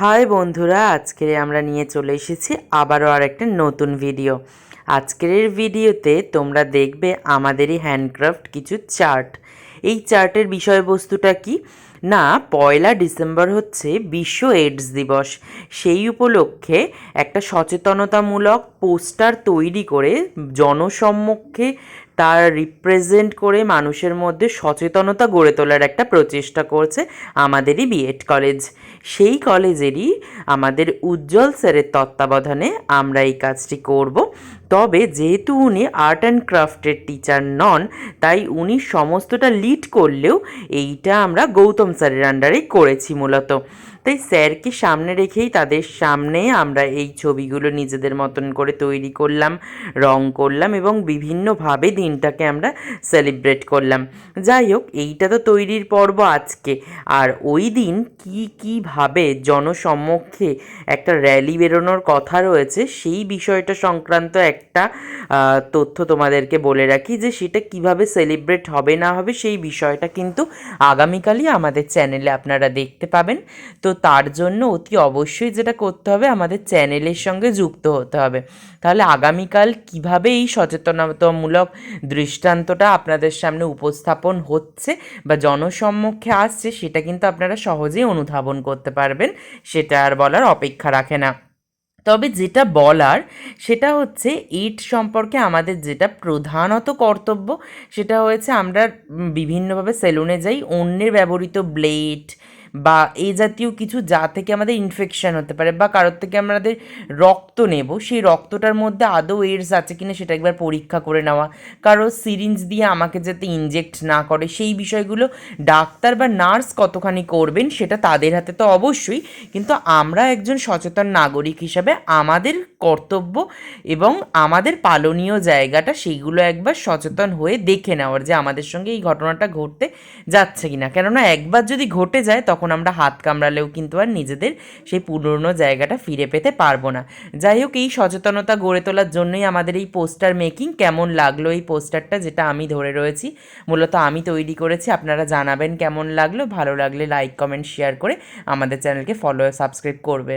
High বন্ধুরা, আজকের আমরা নিয়ে চলে এসেছি আবারও আর একটা নতুন ভিডিও। আজকের ভিডিওতে তোমরা দেখবে আমাদেরই হ্যান্ডক্রাফট কিছু চার্ট। এই চার্টের বিষয়বস্তুটা কি না, 1 ডিসেম্বর হচ্ছে বিশ্ব এইডস দিবস। সেই উপলক্ষে একটা সচেতনতামূলক পোস্টার তৈরি করে জনসম্মুখে তার রিপ্রেজেন্ট করে মানুষের মধ্যে সচেতনতা গড়ে তোলার একটা প্রচেষ্টা করছে আমাদেরই বিএড কলেজ। সেই কলেজেরই আমাদের উজ্জ্বল স্যারের তত্ত্বাবধানে আমরা এই কাজটি করব। তবে যেহেতু উনি আর্ট অ্যান্ড ক্রাফটের টিচার নন, তাই উনি সমস্তটা লিড করলেও এইটা আমরা গৌতম স্যারের আন্ডারেই করেছি মূলত। তাই স্যারকে সামনে রেখেই তাদের সামনে আমরা এই ছবিগুলো নিজেদের মতন করে তৈরি করলাম, রং করলাম এবং বিভিন্নভাবে দিনটাকে আমরা সেলিব্রেট করলাম। যাই হোক, এইটা তো তৈরির পর্ব আজকে। আর ওই দিন কীভাবে জনসম্মুখে একটা র্যালি বেরোনোর কথা রয়েছে, সেই বিষয়টা সংক্রান্ত একটা তথ্য তোমাদেরকে বলে রাখি যে সেটা কিভাবে সেলিব্রেট হবে না হবে সেই বিষয়টা কিন্তু আগামীকালই আমাদের চ্যানেলে আপনারা দেখতে পাবেন। তো তার জন্য অতি অবশ্যই যেটা করতে হবে, আমাদের চ্যানেলের সঙ্গে যুক্ত হতে হবে। তাহলে আগামীকাল কিভাবে এই সচেতনতামূলক দৃষ্টান্তটা আপনাদের সামনে উপস্থাপন হচ্ছে বা জনসম্মুখে আসছে, সেটা কিন্তু আপনারা সহজেই অনুধাবন করতে পারবেন। সেটা আর বলার অপেক্ষা রাখে না। তবে যেটা বলার সেটা হচ্ছে ইট সম্পর্কে আমাদের যেটা প্রধানত কর্তব্য, সেটা হয়েছে আমরা বিভিন্নভাবে সেলুনে যাই, অন্যের ব্যবহৃত ব্লেড বা এই জাতীয় কিছু যা থেকে আমাদের ইনফেকশান হতে পারে বা কারোর থেকে আমাদের রক্ত নেব, সেই রক্তটার মধ্যে আদৌ এইডস আছে কিনা সেটা একবার পরীক্ষা করে নেওয়া, কারো সিরিঞ্জ দিয়ে আমাকে যাতে ইনজেক্ট না করে সেই বিষয়গুলো ডাক্তার বা নার্স কতখানি করবেন সেটা তাদের হাতে তো অবশ্যই, কিন্তু আমরা একজন সচেতন নাগরিক হিসাবে আমাদের কর্তব্য এবং আমাদের পালনীয় জায়গাটা সেইগুলো একবার সচেতন হয়ে দেখে নেওয়ার যে আমাদের সঙ্গে এই ঘটনাটা ঘটতে যাচ্ছে কিনা। কেননা একবার যদি ঘটে যায় তখন আমরা হাত কামড়ালেও কিন্তু আর নিজেদের সেই পুরনো জায়গাটা ফিরে পেতে পারবো না। যাই হোক, এই সচেতনতা গড়ে তোলার জন্যই আমাদের এই পোস্টার মেকিং। কেমন লাগলো এই পোস্টারটা, যেটা আমি ধরে রয়েছি, মূলত আমি তৈরি করেছি। আপনারা জানাবেন কেমন লাগলো। ভালো লাগলে লাইক কমেন্ট শেয়ার করে আমাদের চ্যানেলকে ফলো সাবস্ক্রাইব করবেন।